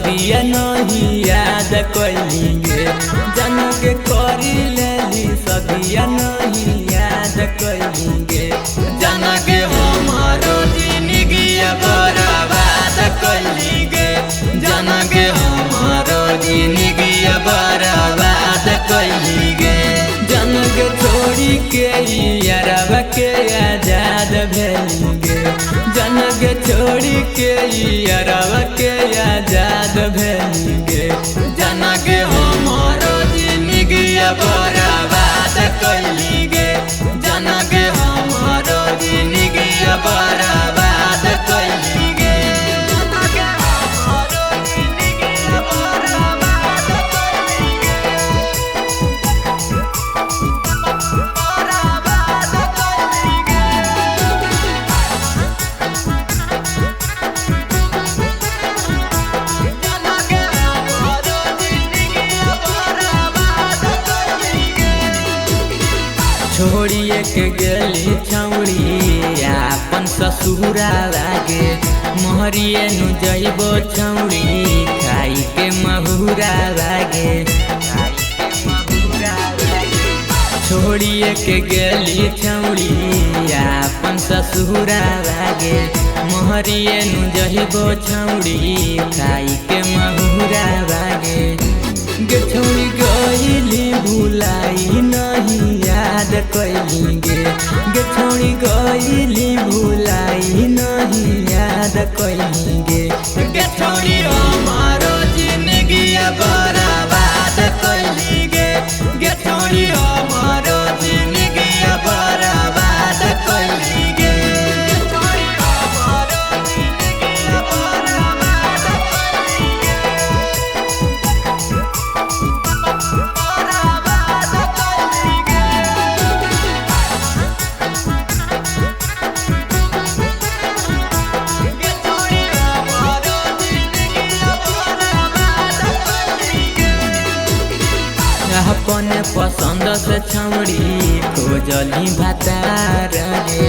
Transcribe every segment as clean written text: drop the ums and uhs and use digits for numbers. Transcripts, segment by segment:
सदिया नहीं याद कैलिगे जन के करी लेली सदिया नहीं याद कैलिगे जन के हमारो जिंदगी बर्बाद कैलिगे जन के हमारो जिंदगी बर्बाद कैलिगे जन के छोड़ी के यारब के आजाद भेलिगे जन के छोड़ी के यारब के आजाद भेलिगे जन के हमारो जिंदगी बर्बाद कैलिगे जन के हमारो जिंदगी बर्बाद कैलिगे छोड़िए के गेली छौड़ी आपन ससुरा लागे मोहरिए नु जइबो छौड़ी खाई के महुरा लागे छोड़िए के गेली छौड़ी आपन ससुरा लागे मोहरिए नु जइबो छौड़ी खाई के महुरा लागे गे छोड़ी गइली भुलाई नहीं याद कैलिगे गे छोड़ी गइली भुलाई नहीं याद कैलिगे गे छोड़ी हमारो जिंदगी बर्बाद कैलिगे गे छोड़ी हमारो जिंदगी बर्बाद कैलिगे अपने पसंद से छौड़ी खोजली भातार गे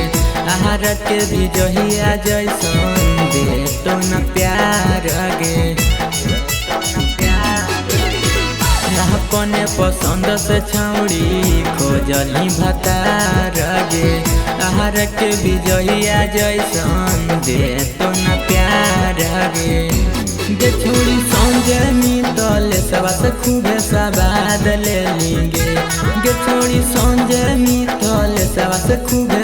आहार के भी जहिया जैसन दे तो न प्यार गे अपने पसंद से छौड़ी खोजली भातार गे आहार के भी जहिया जैसन दे तो न प्यार गे छोड़ी संजय मितल सबस खूबे सवाद ले लेंगे गे छोड़ी संजय मितल सबस खूबे